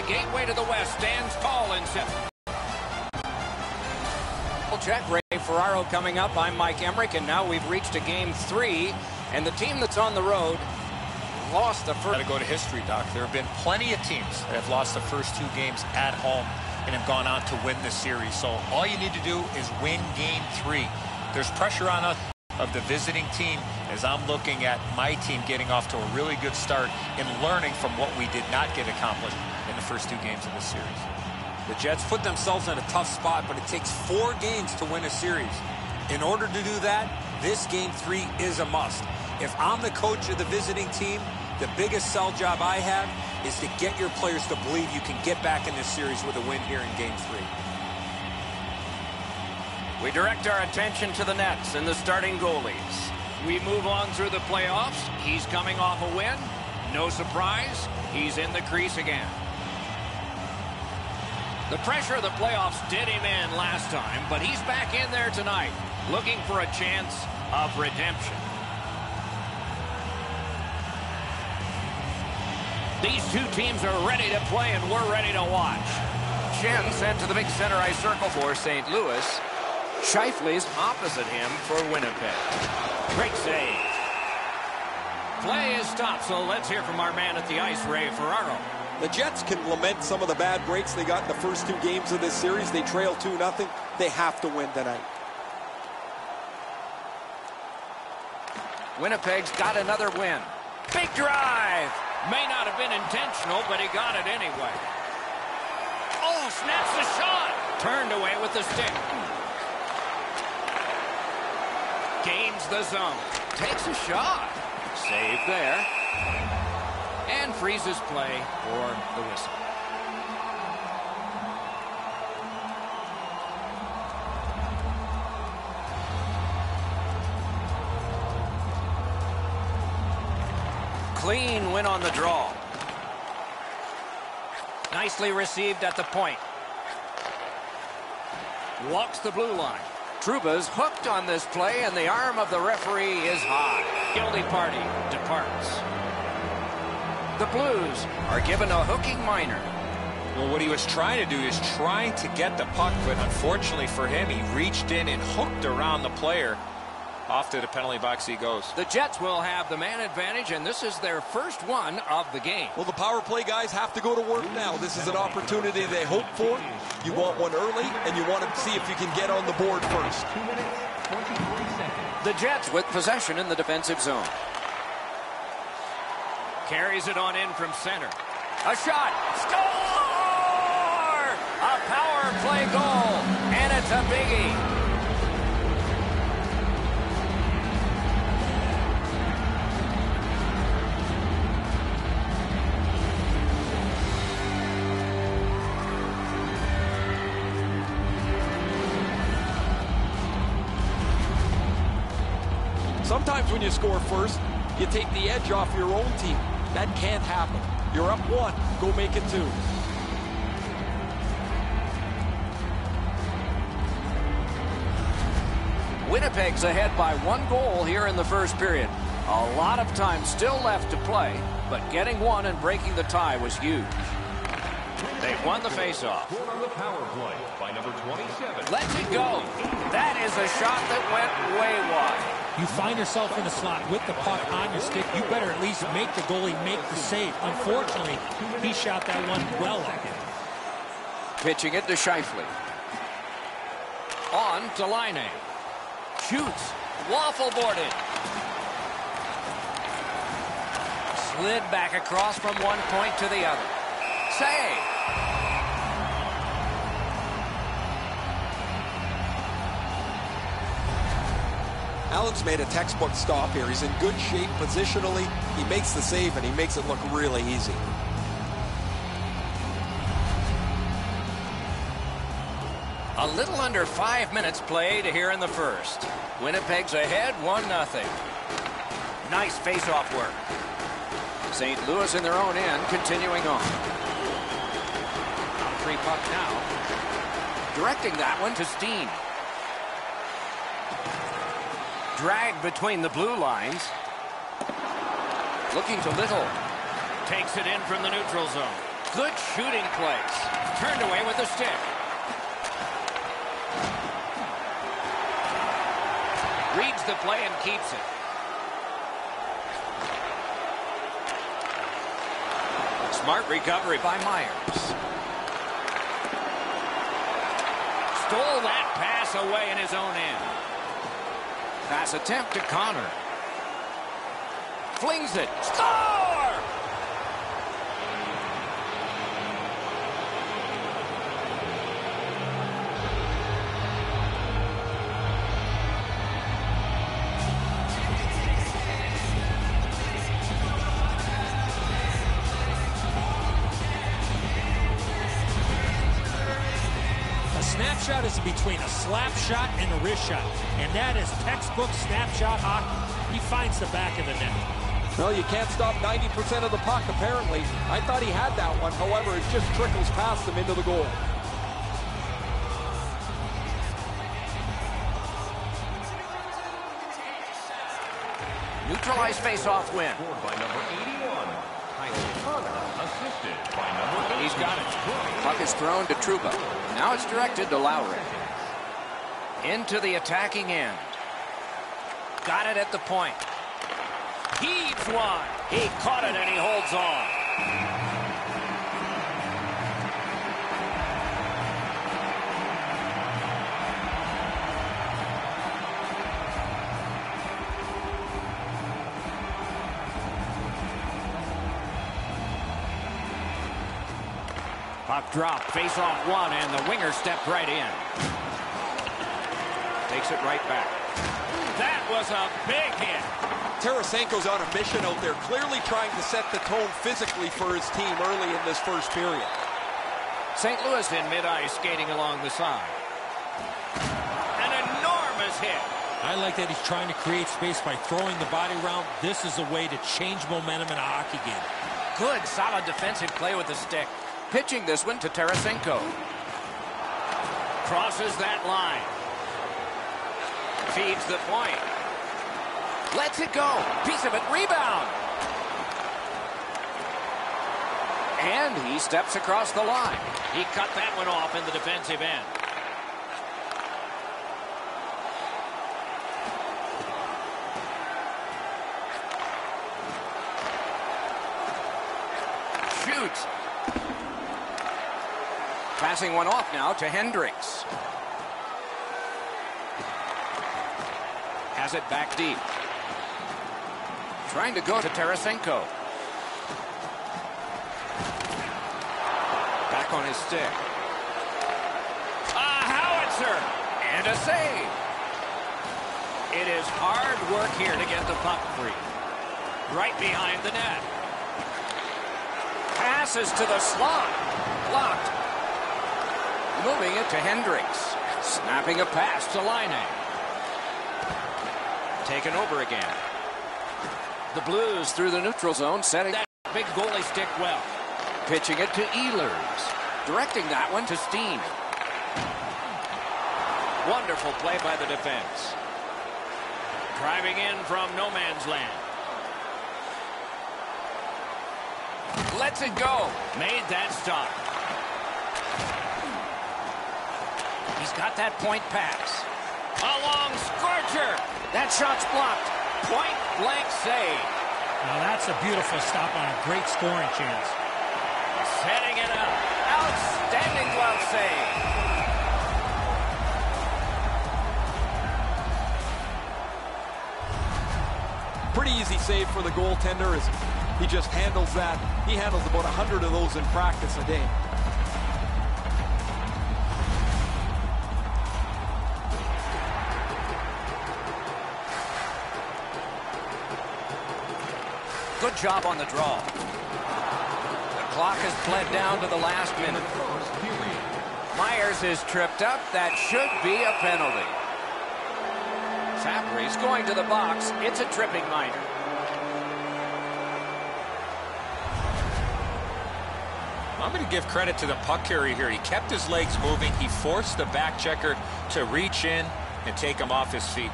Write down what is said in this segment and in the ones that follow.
gateway to the West stands tall in center. Check. Ray Ferraro coming up. I'm Mike Emmerich, and now we've reached a game 3, and the team that's on the road lost the first. Got to go to history, Doc. There have been plenty of teams that have lost the first 2 games at home and have gone on to win the series. So all you need to do is win game 3. There's pressure on us of the visiting team as I'm looking at my team getting off to a really good start and learning from what we did not get accomplished in the first 2 games of this series. The Jets put themselves in a tough spot, but it takes 4 games to win a series. In order to do that, this game 3 is a must. If I'm the coach of the visiting team, the biggest sell job I have is to get your players to believe you can get back in this series with a win here in game 3. We direct our attention to the Nets and the starting goalies. We move on through the playoffs. He's coming off a win. No surprise, he's in the crease again. The pressure of the playoffs did him in last time, but he's back in there tonight, looking for a chance of redemption. These 2 teams are ready to play, and we're ready to watch. Shen sent to the big center ice circle for St. Louis. Scheifele's opposite him for Winnipeg. Great save. Play is stopped, so let's hear from our man at the ice, Ray Ferraro. The Jets can lament some of the bad breaks they got in the first 2 games of this series. They trail 2-0. They have to win tonight. Winnipeg's got another win. Big drive. May not have been intentional, but he got it anyway. Oh, snaps the shot. Turned away with the stick. Gains the zone. Takes a shot. Save there. And freezes play for the whistle. Clean win on the draw. Nicely received at the point. Walks the blue line. Trouba's hooked on this play, and the arm of the referee is high. Guilty party departs. The Blues are given a hooking minor. Well, what he was trying to do is trying to get the puck, but unfortunately for him, he reached in and hooked around the player. Off to the penalty box he goes. The Jets will have the man advantage, and this is their first one of the game. Well, the power play guys have to go to work now. This is an opportunity they hope for. You want one early, and you want to see if you can get on the board first. 2 minutes, 23 seconds. The Jets with possession in the defensive zone. Carries it on in from center. A shot. Score! A power play goal, and it's a biggie. Sometimes when you score first, you take the edge off your own team. That can't happen. You're up 1. Go make it 2. Winnipeg's ahead by 1 goal here in the first period. A lot of time still left to play, but getting 1 and breaking the tie was huge. They've won the faceoff. On the power play by number 27. Lets it go. That is a shot that went way wide. You find yourself in a slot with the puck on your stick, you better at least make the goalie make the save. Unfortunately, he shot that one well at him. Pitching it to Scheifele. On to Line. Shoots. Waffle boarded. Slid back across from one point to the other. Save. Allen's made a textbook stop here. He's in good shape positionally. He makes the save, and he makes it look really easy. A little under 5 minutes played here in the first. Winnipeg's ahead 1-0. Nice face-off work. St. Louis in their own end, continuing on. Free puck now. Directing that one to Steen. Drag between the blue lines. Looking to Little. Takes it in from the neutral zone. Good shooting place. Turned away with the stick. Reads the play and keeps it. Smart recovery by Myers. Stole that pass away in his own end. Pass attempt to Connor. Flings it. Score! Snapshot is between a slap shot and a wrist shot, and that is textbook snapshot hockey. He finds the back of the net. Well, you can't stop 90% of the puck, apparently. I thought he had that one. However, it just trickles past him into the goal. Neutralized face-off win. Scored by number 81. Connor, assisted by number 8. He's got it. Puck is thrown to Trouba. Now it's directed to Lowry. Into the attacking end. Got it at the point. Heaves one. He caught it and he holds on. Puck drop, face off one, and the winger stepped right in. Takes it right back. That was a big hit. Tarasenko's on a mission out there, clearly trying to set the tone physically for his team early in this first period. St. Louis in mid-ice, skating along the side. An enormous hit. I like that he's trying to create space by throwing the body around. This is a way to change momentum in a hockey game. Good, solid defensive play with the stick. Pitching this one to Tarasenko. Crosses that line. Feeds the point. Lets it go. Piece of it. Rebound. And he steps across the line. He cut that one off in the defensive end. Shoots. Passing one off now to Hendricks. Has it back deep. Trying to go to Tarasenko. Back on his stick. A howitzer! And a save! It is hard work here to get the puck free. Right behind the net. Passes to the slot. Blocked. Moving it to Hendricks. Snapping a pass to Line. Taken over again. The Blues through the neutral zone, setting that big goalie stick well. Pitching it to Ehlers. Directing that one to Steen. Wonderful play by the defense. Driving in from no man's land. Lets it go. Made that stop. He's got that point pass. A long scorcher. That shot's blocked. Point blank save. Now that's a beautiful stop on a great scoring chance. Setting it up. Outstanding glove save. Pretty easy save for the goaltender as he just handles that. He handles about 100 of those in practice a day. Good job on the draw. The clock has bled down to the last minute. Myers is tripped up. That should be a penalty. Sapri's going to the box. It's a tripping minor. I'm going to give credit to the puck carrier here. He kept his legs moving. He forced the back checker to reach in and take him off his feet.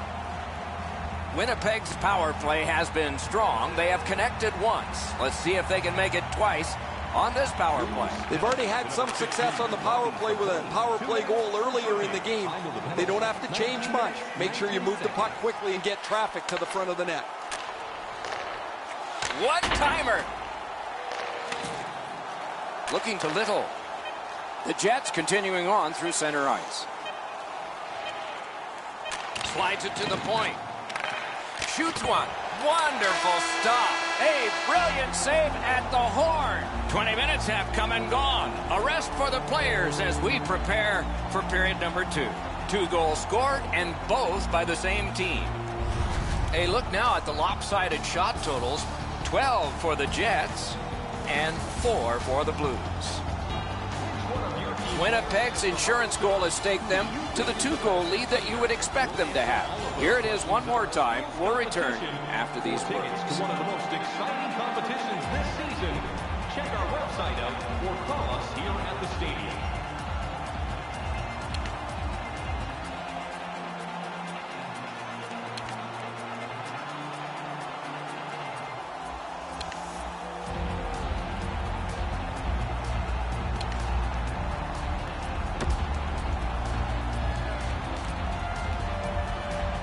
Winnipeg's power play has been strong. They have connected once. Let's see if they can make it twice on this power play. They've already had some success on the power play with a power play goal earlier in the game. They don't have to change much. Make sure you move the puck quickly and get traffic to the front of the net. One-timer. Looking to Little. The Jets continuing on through center ice. Slides it to the point. Shoots one. Wonderful stop. A brilliant save at the horn. 20 minutes have come and gone. A rest for the players as we prepare for period number 2. 2 goals scored, and both by the same team. A look now at the lopsided shot totals. 12 for the Jets and 4 for the Blues. Winnipeg's insurance goal has staked them to the 2-goal lead that you would expect them to have. Here it is one more time for return after these breaks. Tickets to one of the most exciting competitions this season. Check our website out or call us here at the stadium.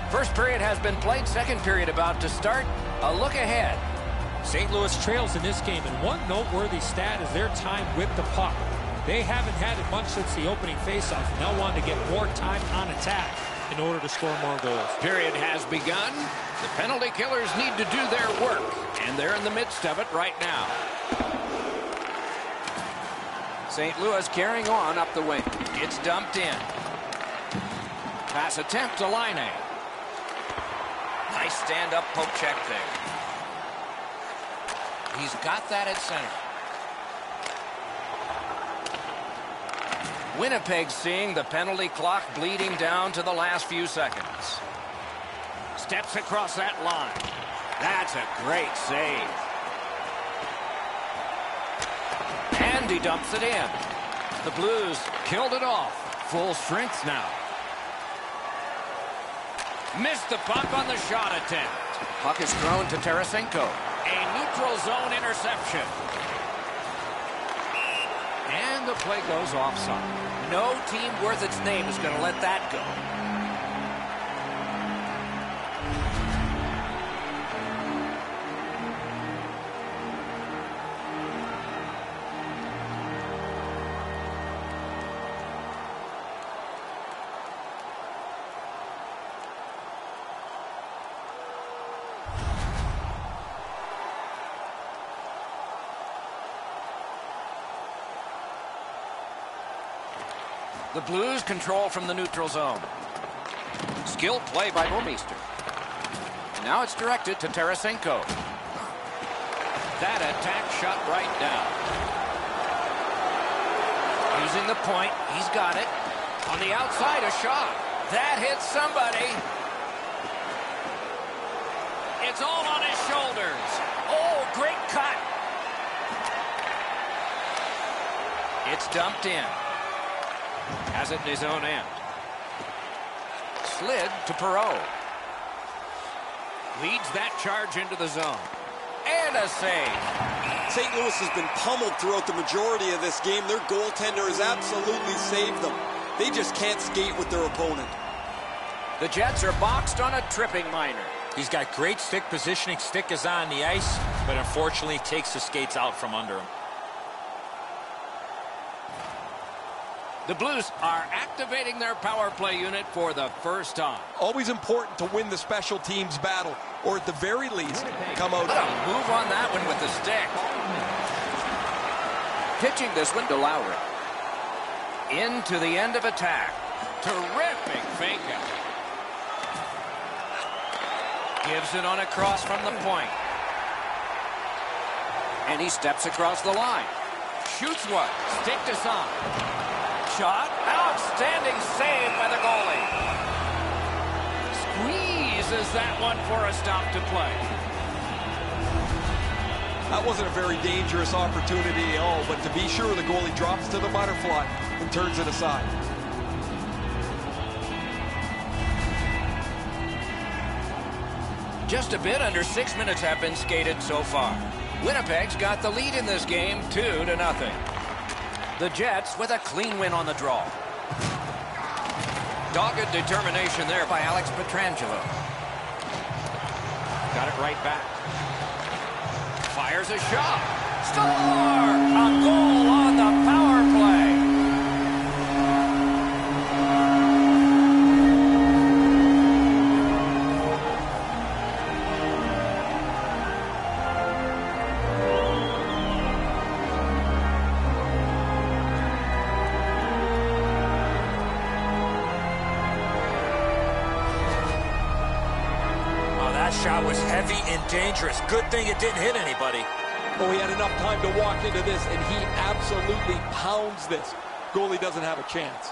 First period has been played. Second period about to start. A look ahead. St. Louis trails in this game, and one noteworthy stat is their time with the puck. They haven't had it much since the opening faceoff, and they'll want to get more time on attack in order to score more goals. Period has begun. The penalty killers need to do their work, and they're in the midst of it right now. St. Louis carrying on up the wing. It's dumped in. Pass attempt to Laine. Nice stand-up poke check there. He's got that at center. Winnipeg seeing the penalty clock bleeding down to the last few seconds. Steps across that line. That's a great save. And he dumps it in. The Blues killed it off. Full strength now. Missed the puck on the shot attempt. Puck is thrown to Tarasenko. A neutral zone interception. And the play goes offside. No team worth its name is going to let that go. The Blues control from the neutral zone. Skilled play by Bomeister. And now it's directed to Tarasenko. That attack shot right down. Using the point. He's got it. On the outside, a shot. That hits somebody. It's all on his shoulders. Oh, great cut. It's dumped in. Has it in his own end. Slid to Perreault. Leads that charge into the zone. And a save. St. Louis has been pummeled throughout the majority of this game. Their goaltender has absolutely saved them. They just can't skate with their opponent. The Jets are boxed on a tripping minor. He's got great stick positioning. Stick is on the ice, but unfortunately takes the skates out from under him. The Blues are activating their power play unit for the first time. Always important to win the special teams battle, or at the very least, come out. What a move on that one with the stick. Pitching this one to Lowry. Into the end of attack. Terrific fake out. Gives it on a cross from the point. And he steps across the line. Shoots one. Stick to some. Shot. Outstanding save by the goalie. Squeezes that one for a stop to play. That wasn't a very dangerous opportunity at all, but to be sure, the goalie drops to the butterfly and turns it aside. Just a bit under 6 minutes have been skated so far. Winnipeg's got the lead in this game, 2-0. The Jets with a clean win on the draw. Dogged determination there by Alex Pietrangelo. Got it right back. Fires a shot. Score! A goal on the power play. Shot was heavy and dangerous. Good thing it didn't hit anybody. Oh, he had enough time to walk into this, and he absolutely pounds this. Goalie doesn't have a chance.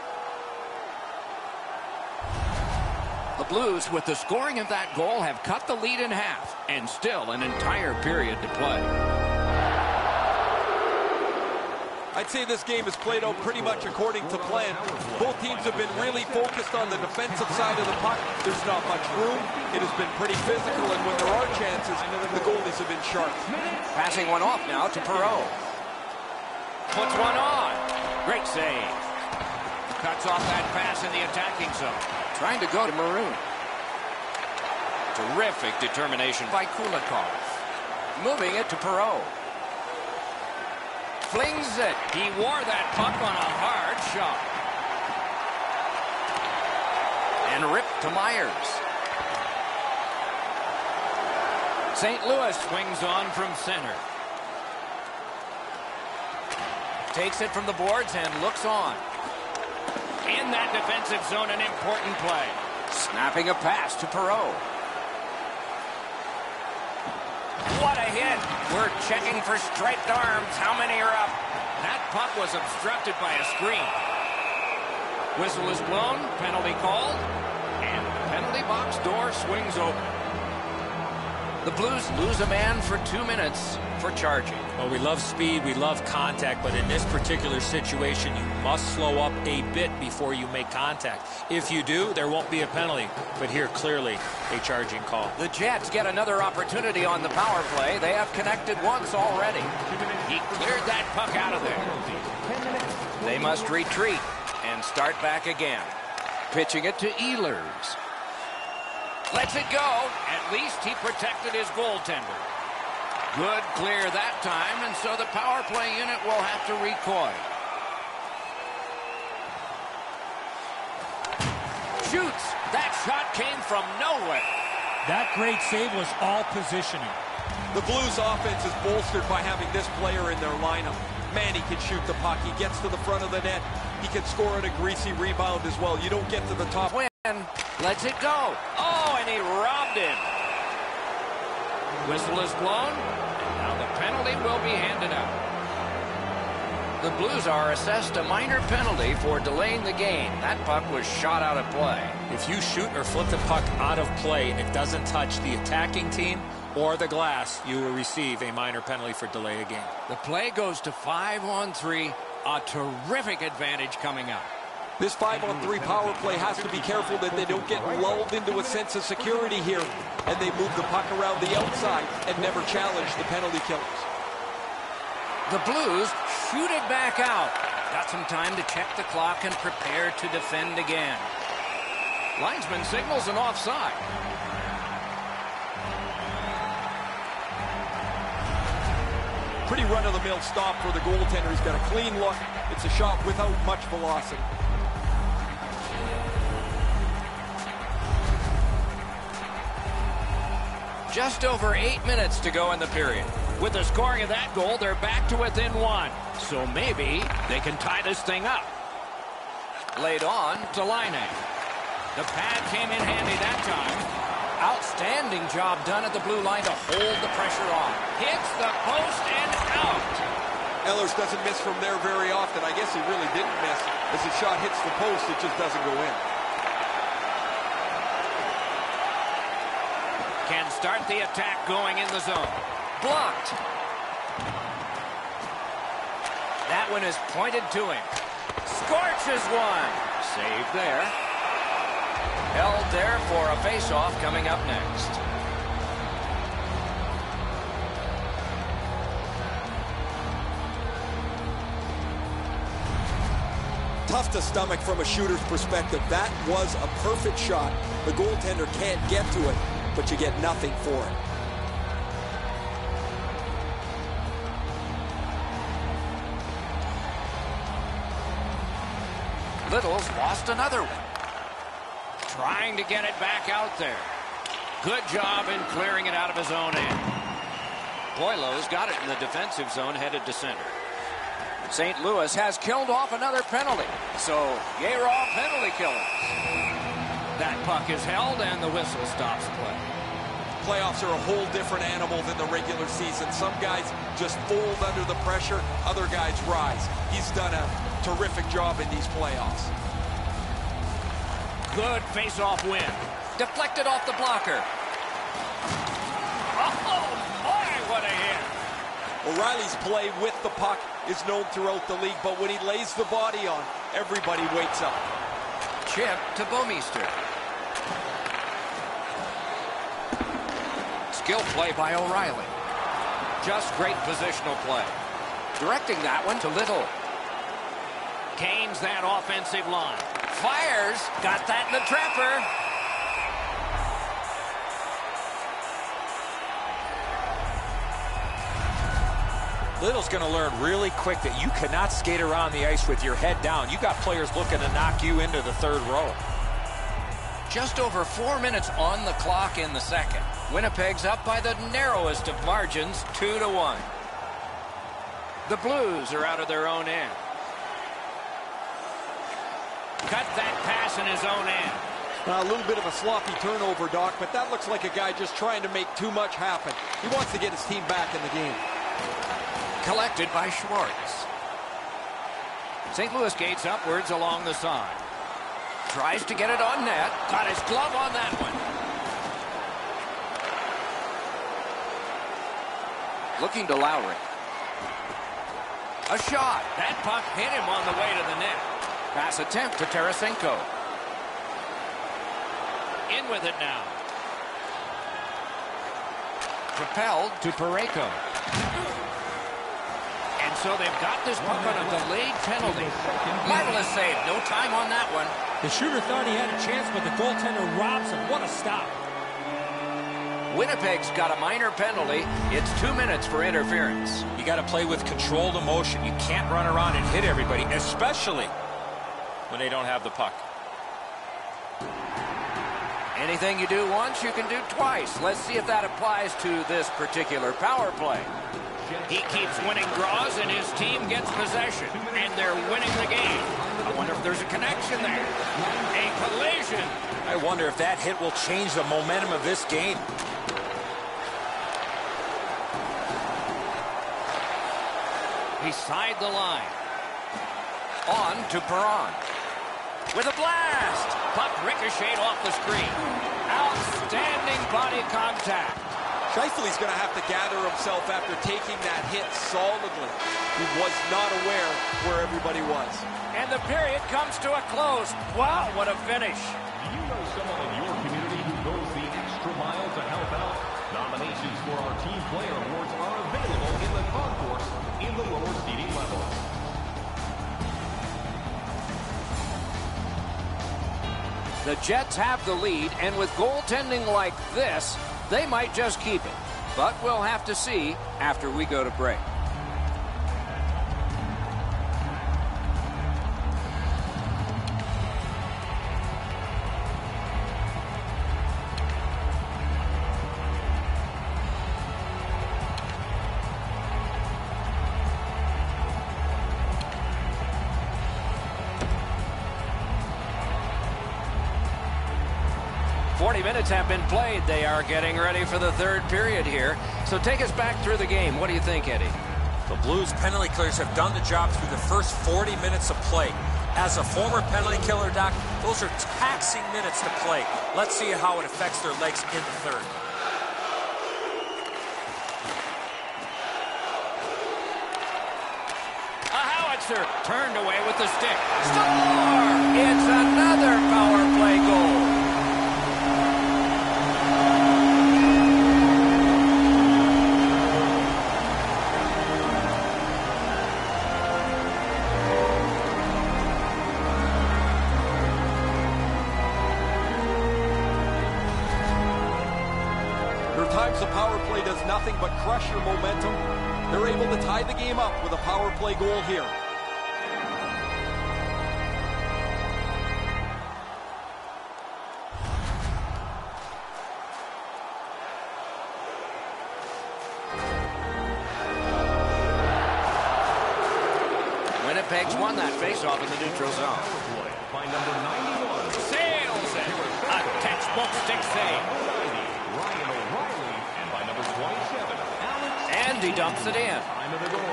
The Blues, with the scoring of that goal, have cut the lead in half, and still an entire period to play. I'd say this game has played out pretty much according to plan. Both teams have been really focused on the defensive side of the puck. There's not much room. It has been pretty physical, and when there are chances, the goalies have been sharp. Passing one off now to Perreault. Puts one on. Great save. Cuts off that pass in the attacking zone. Trying to go to Maroon. Terrific determination by Kulikov. Moving it to Perreault. Flings it. He wore that puck on a hard shot. And ripped to Myers. St. Louis swings on from center. Takes it from the boards and looks on. In that defensive zone, an important play. Snapping a pass to Perreault. What a hit. We're checking for striped arms. How many are up? That puck was obstructed by a screen. Whistle is blown. Penalty called. And the penalty box door swings open. The Blues lose a man for 2 minutes for charging. Well, we love speed, we love contact, but in this particular situation, you must slow up a bit before you make contact. If you do, there won't be a penalty. But here, clearly, a charging call. The Jets get another opportunity on the power play. They have connected once already. He cleared that puck out of there. They must retreat and start back again. Pitching it to Ehlers. Lets it go. At least he protected his goaltender. Good clear that time, and so the power play unit will have to recoil. Shoots. That shot came from nowhere. That great save was all positioning. The Blues offense is bolstered by having this player in their lineup. Man, he can shoot the puck. He gets to the front of the net. He can score on a greasy rebound as well. You don't get to the top. Lets it go. Oh, and he robbed him. Whistle is blown. And now the penalty will be handed out. The Blues are assessed a minor penalty for delaying the game. That puck was shot out of play. If you shoot or flip the puck out of play and it doesn't touch the attacking team or the glass, you will receive a minor penalty for delay of game. The play goes to 5-on-3. A terrific advantage coming up. This 5-on-3 power play has to be careful that they don't get lulled into a sense of security here, and they move the puck around the outside and never challenge the penalty killers. The Blues shoot it back out. Got some time to check the clock and prepare to defend again. Linesman signals an offside. Pretty run-of-the-mill stop for the goaltender. He's got a clean look. It's a shot without much velocity. Just over 8 minutes to go in the period. With the scoring of that goal, they're back to within one. So maybe they can tie this thing up. Laid on to Laine. The pad came in handy that time. Outstanding job done at the blue line to hold the pressure on. Hits the post and out. Ehlers doesn't miss from there very often. I guess he really didn't miss. As the shot hits the post, it just doesn't go in. Can start the attack going in the zone. Blocked. That one is pointed to him. Scorches one. Saved there. Held there for a face-off coming up next. Tough to stomach from a shooter's perspective. That was a perfect shot. The goaltender can't get to it, but you get nothing for it. Little's lost another one. Trying to get it back out there. Good job in clearing it out of his own end. Boileau's got it in the defensive zone, headed to center. St. Louis has killed off another penalty. So, yay raw penalty killers. That puck is held and the whistle stops play. Playoffs are a whole different animal than the regular season. Some guys just fold under the pressure. Other guys rise. He's done a terrific job in these playoffs. Good face-off win. Deflected off the blocker. Oh, boy, what a hit. O'Reilly's play with the puck is known throughout the league, but when he lays the body on, everybody wakes up. Chip to Bouwmeester. Skill play by O'Reilly. Just great positional play. Directing that one to Little. Gains that offensive line. Fires. Got that in the trapper. Little's going to learn really quick that you cannot skate around the ice with your head down. You got players looking to knock you into the third row. Just over 4 minutes on the clock in the second. Winnipeg's up by the narrowest of margins, 2-1. The Blues are out of their own end. Cut that pass in his own end. A little bit of a sloppy turnover, Doc, but that looks like a guy just trying to make too much happen. He wants to get his team back in the game. Collected by Schwartz. St. Louis gates upwards along the side. Tries to get it on net. Got his glove on that one. Looking to Lowry. A shot. That puck hit him on the way to the net. Pass attempt to Tarasenko. In with it now. Propelled to Parayko. And so they've got this puck on a delayed penalty. Marvelous save. No time on that one. The shooter thought he had a chance, but the goaltender robs him. What a stop. Winnipeg's got a minor penalty. It's 2 minutes for interference. You got to play with controlled emotion. You can't run around and hit everybody, especially when they don't have the puck. Anything you do once, you can do twice. Let's see if that applies to this particular power play. He keeps winning draws, and his team gets possession, and they're winning the game. I wonder if there's a connection there. A collision. I wonder if that hit will change the momentum of this game. Beside the line. On to Perron. With a blast. Puck ricocheted off the screen. Outstanding body contact. Scheifele's going to have to gather himself after taking that hit solidly. He was not aware where everybody was. And the period comes to a close. Wow, what a finish. Do you know someone in your community who goes the extra mile to help out? Nominations for our Team Player Awards are available in the concourse in the lower seating levels. The Jets have the lead, and with goaltending like this, they might just keep it. But we'll have to see after we go to break. Minutes have been played. They are getting ready for the third period here. So take us back through the game. What do you think, Eddie? The Blues penalty killers have done the job through the first 40 minutes of play. As a former penalty killer, Doc, those are taxing minutes to play. Let's see how it affects their legs in the third. A howitzer turned away with the stick. Score! It's another power play goal. Sometimes the power play does nothing but crush your momentum. They're able to tie the game up with a power play goal here. Winnipeg's won that faceoff in the neutral zone. By number 91. Sails it. A textbook stick save. Ryan O'Reilly. And by number 27, Alex. And he dumps it in. Time of the goal.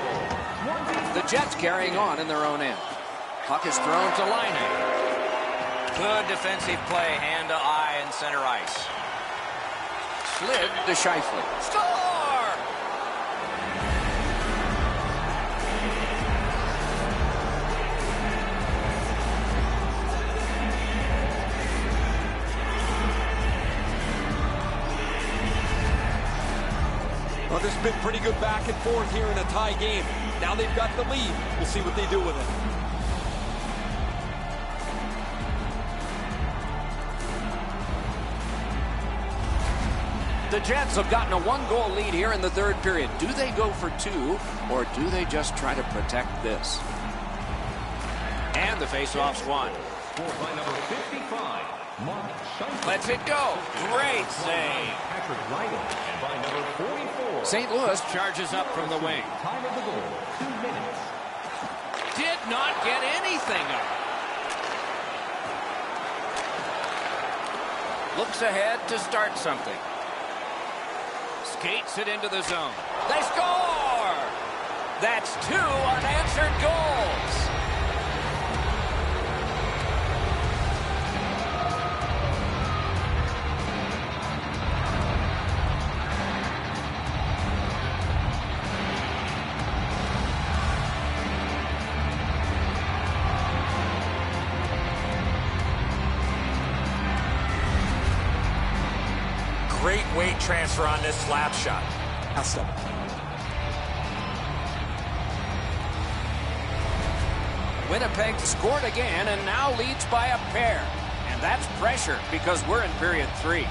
The Jets carrying on in their own end. Puck is thrown to Laine. Good defensive play, hand to eye in center ice. Slid to Shifley. Score! Well, this has been pretty good back and forth here in a tie game. Now they've got the lead. We'll see what they do with it. The Jets have gotten a one-goal lead here in the third period. Do they go for two, or do they just try to protect this? And the face-off's won. Scored by number 55. Mark Scheifele. Lets it go. Great save. Patrick Ryan. And by number 44. St. Louis charges up from the wing. Time of the goal, 2 minutes. Did not get anything up. Looks ahead to start something. Skates it into the zone. They score! That's 2 unanswered goals. Great weight transfer on this slap shot. Awesome. Winnipeg scored again and now leads by a pair. And that's pressure because we're in period 3.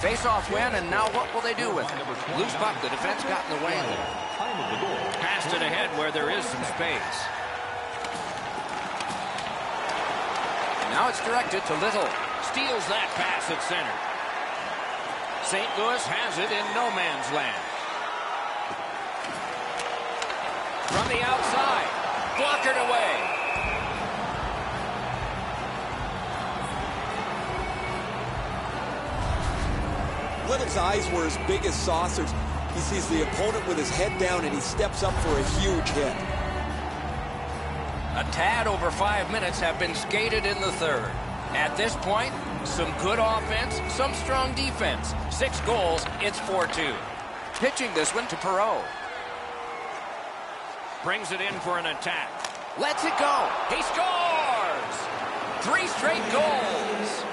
Face-off win, and now what will they do with it? Loose puck, the defense got in the way there. Time of the goal. Passed it ahead where there is some space. Now it's directed to Little. Steals that pass at center. St. Louis has it in no man's land. From the outside. Blockered away. Little's eyes were as big as saucers. He sees the opponent with his head down and he steps up for a huge hit. A tad over 5 minutes have been skated in the third. At this point, some good offense, some strong defense. 6 goals, it's 4-2. Pitching this one to Perreault. Brings it in for an attack. Lets it go. He scores! 3 straight goals.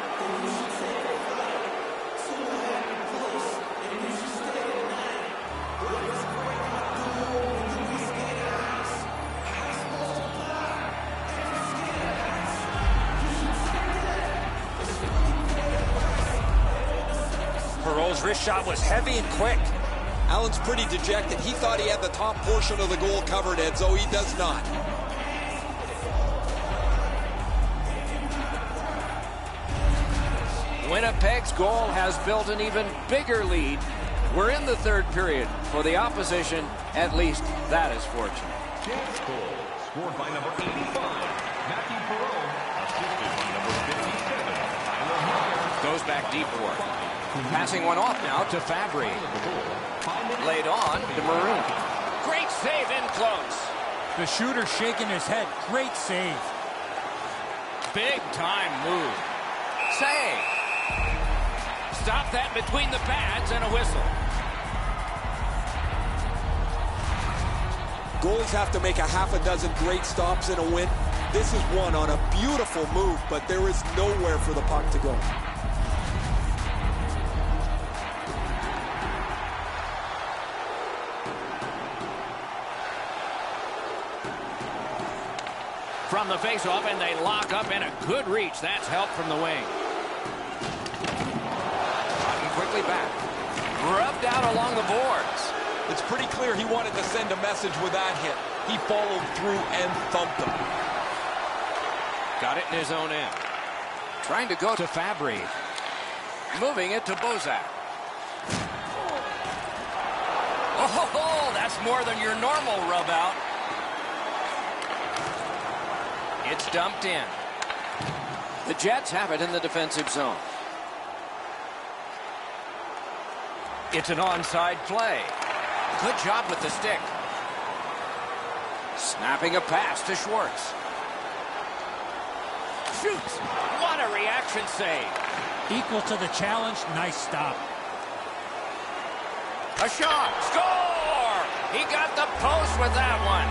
Perreault's wrist shot was heavy and quick. Allen's pretty dejected. He thought he had the top portion of the goal covered, Edzo. He does not. Winnipeg's goal has built an even bigger lead. We're in the third period. For the opposition, at least that is fortunate. Jets goal. Scored by number 85. Matthew Perreault. Assisted by number 57. Tyler Meyer. Goes back deep for it. Passing one off now to Fabry. Laid on to Maroon. Great save in close. The shooter shaking his head. Great save. Big time move. Save. Stop that between the pads and a whistle. Goalies have to make a half a dozen great stops in a win. This is one on a beautiful move, but there is nowhere for the puck to go. From the faceoff, and they lock up, and a good reach. That's help from the wing. quickly back. Rubbed out along the boards. It's pretty clear he wanted to send a message with that hit. He followed through and thumped him. Got it in his own end. Trying to go to Fabry. Moving it to Bozak. Oh, that's more than your normal rub out. It's dumped in. The Jets have it in the defensive zone. It's an onside play. Good job with the stick. Snapping a pass to Schwartz. Shoots. What a reaction save. Equal to the challenge. Nice stop. A shot. Score! He got the post with that one.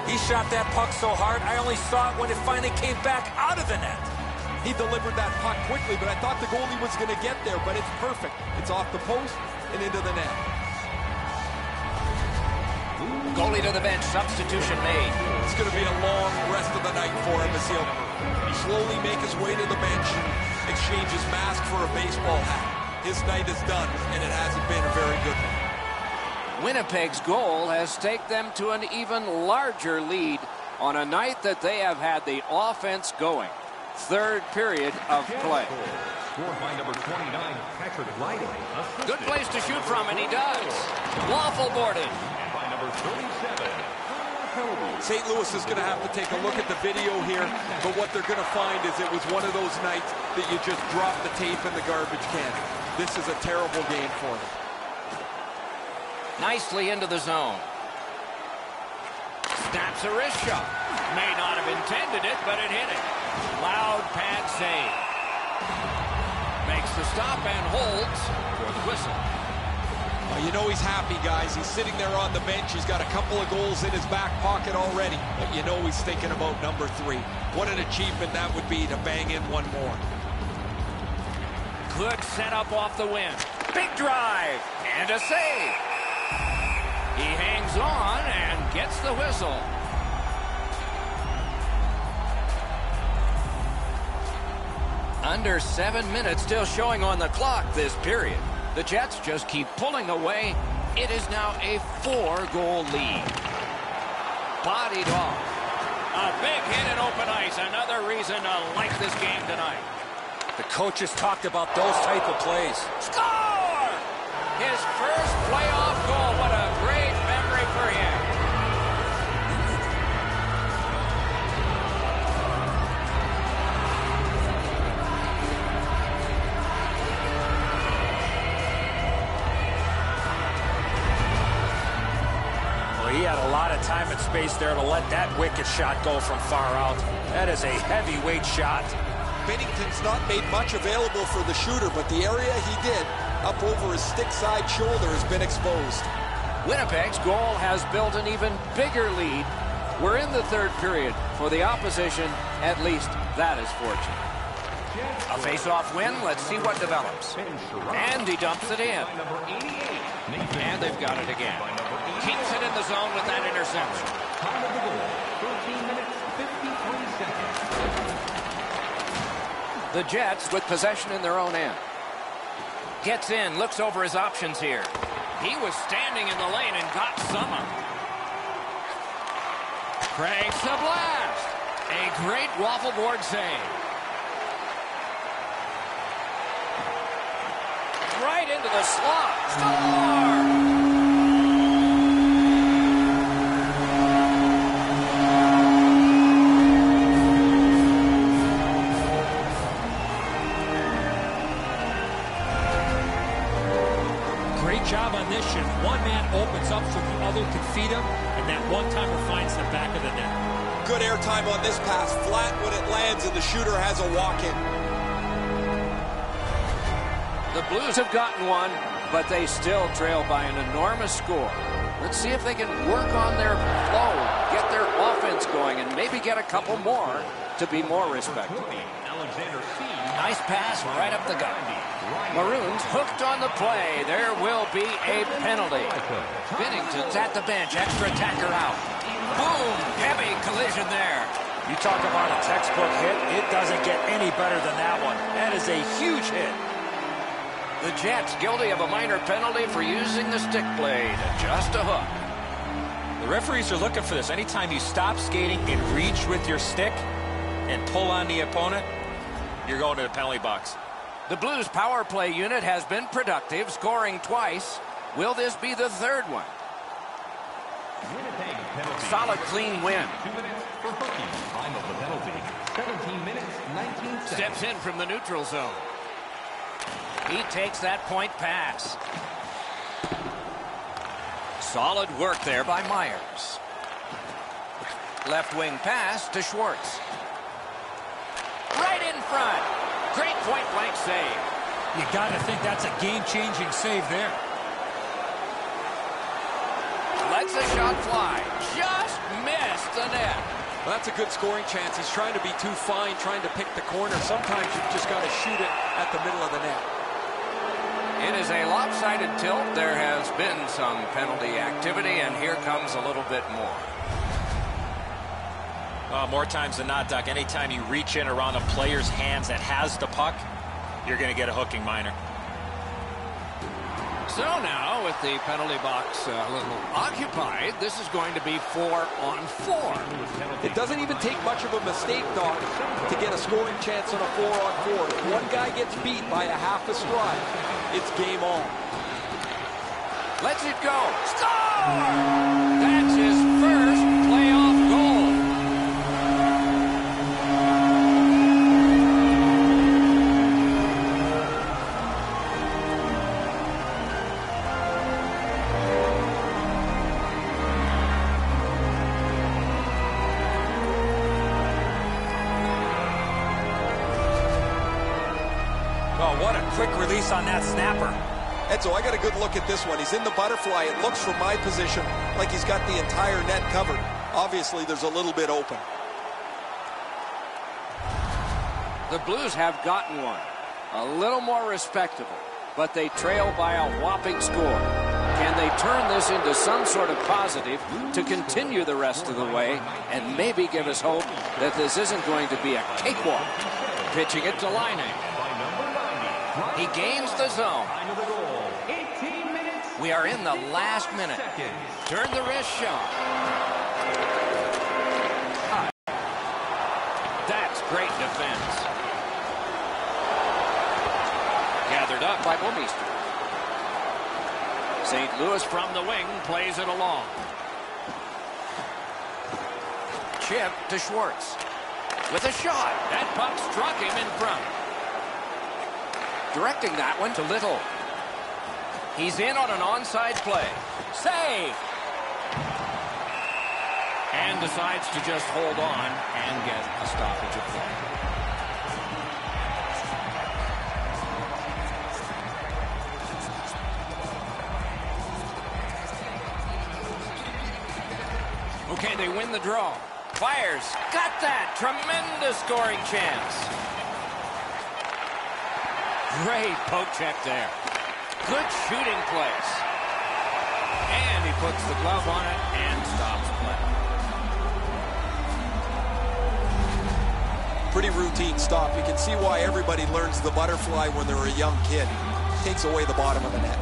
He shot that puck so hard, I only saw it when it finally came back out of the net. He delivered that puck quickly, but I thought the goalie was going to get there, but it's perfect. It's off the post and into the net. Goalie to the bench. Substitution made. It's going to be a long rest of the night for him as he'll slowly make his way to the bench and exchange his mask for a baseball hat. His night is done, and it hasn't been a very good one. Winnipeg's goal has taken them to an even larger lead on a night that they have had the offense going. Third period of play. Scored by number 29, Patrick Riley. Good place to shoot from, and he does. Waffle boarded. And by number 37, St. Louis is going to have to take a look at the video here, but what they're going to find is it was one of those nights that you just drop the tape in the garbage can. This is a terrible game for them. Nicely into the zone. Snaps a wrist shot. May not have intended it, but it hit it. Loud pad save. Makes the stop and holds for the whistle. You know he's happy, guys. He's sitting there on the bench. He's got a couple of goals in his back pocket already, but you know he's thinking about number 3. What an achievement that would be to bang in one more. Good setup off the wing. Big drive and a save. He hangs on and gets the whistle. Under 7 minutes still showing on the clock this period. The Jets just keep pulling away. It is now a 4-goal lead. Bodied off. A big hit in open ice. Another reason to like this game tonight. The coaches talked about those type of plays. Score! His first playoff goal. What a great memory for him. Well, he had a lot of time and space there to let that wicked shot go from far out. That is a heavyweight shot. Bennington's not made much available for the shooter, but the area he did, up over his stick side shoulder, has been exposed. Winnipeg's goal has built an even bigger lead. We're in the third period. For the opposition, at least that is fortunate. A face-off win. Let's see what develops. And he dumps it in. And they've got it again. Keeps it in the zone with that interception. time of the goal, 13 minutes, 53 seconds. The Jets with possession in their own end. Gets in, looks over his options here. He was standing in the lane and got some of it. Cranks a blast. A great waffle board save. Right into the slot. Score! Great job on this shift. One man opens up so the other can feed him, and that one-timer finds the back of the net. Good airtime on this pass. Flat when it lands, and the shooter has a walk-in. The Blues have gotten one, but they still trail by an enormous score. Let's see if they can work on their flow, get their offense going, and maybe get a couple more to be more respected. Alexander C. Nice pass right up the gut. Maroons hooked on the play. There will be a penalty. Binnington's at the bench. Extra attacker out. Boom! Heavy collision there. You talk about a textbook hit. It doesn't get any better than that one. That is a huge hit. The Jets guilty of a minor penalty for using the stick blade. Just a hook. The referees are looking for this. Anytime you stop skating and reach with your stick and pull on the opponent, you're going to the penalty box. The Blues power play unit has been productive, scoring twice. Will this be the third one? Solid, clean win. 2 minutes for hooking. Time of the penalty, 17 minutes, 19 seconds. Steps in from the neutral zone. He takes that point pass. Solid work there by Myers. Left wing pass to Schwartz. Right in front. Great point-blank save. You got to think that's a game-changing save there. Lets a shot fly. Just missed the net. Well, that's a good scoring chance. He's trying to be too fine, trying to pick the corner. Sometimes you've just got to shoot it at the middle of the net. It is a lopsided tilt. There has been some penalty activity, and here comes a little bit more. More times than not, Doc, anytime you reach in around a player's hands that has the puck, you're going to get a hooking minor. So now, with the penalty box a little occupied, this is going to be 4-on-4. It doesn't even take much of a mistake, Doc, to get a scoring chance on a 4-on-4. If one guy gets beat by a half a stride, it's game on. Lets it go. Score! That's his first playoff goal. What a quick release on that snapper. Edzo, I got a good look at this one. He's in the butterfly. It looks from my position like he's got the entire net covered. Obviously, there's a little bit open. The Blues have gotten one. A little more respectable, but they trail by a whopping score. Can they turn this into some sort of positive to continue the rest of the way and maybe give us hope that this isn't going to be a cakewalk? Pitching it to Laine. He gains the zone. We are in the last minute. Turn the wrist shot. That's great defense. Gathered up by Bouwmeester. St. Louis from the wing plays it along. Chip to Schwartz. With a shot. That puck struck him in front. Directing that one to Little. He's in on an onside play. Save! And decides to just hold on and get a stoppage of play. Okay, they win the draw. Fires. Got that. Tremendous scoring chance. Great poke check there. Good shooting place. And he puts the glove on it and stops play. Pretty routine stop. You can see why everybody learns the butterfly when they're a young kid. Takes away the bottom of the net.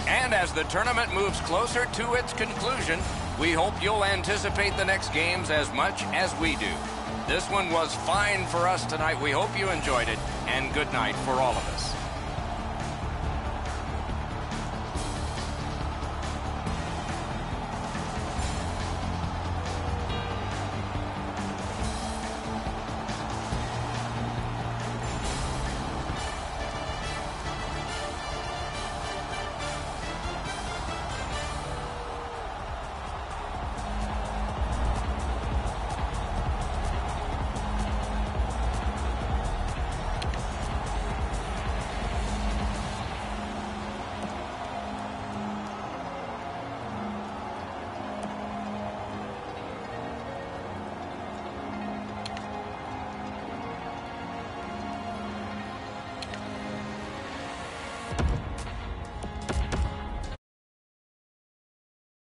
And as the tournament moves closer to its conclusion, we hope you'll anticipate the next games as much as we do. This one was fine for us tonight. We hope you enjoyed it, and good night for all of us.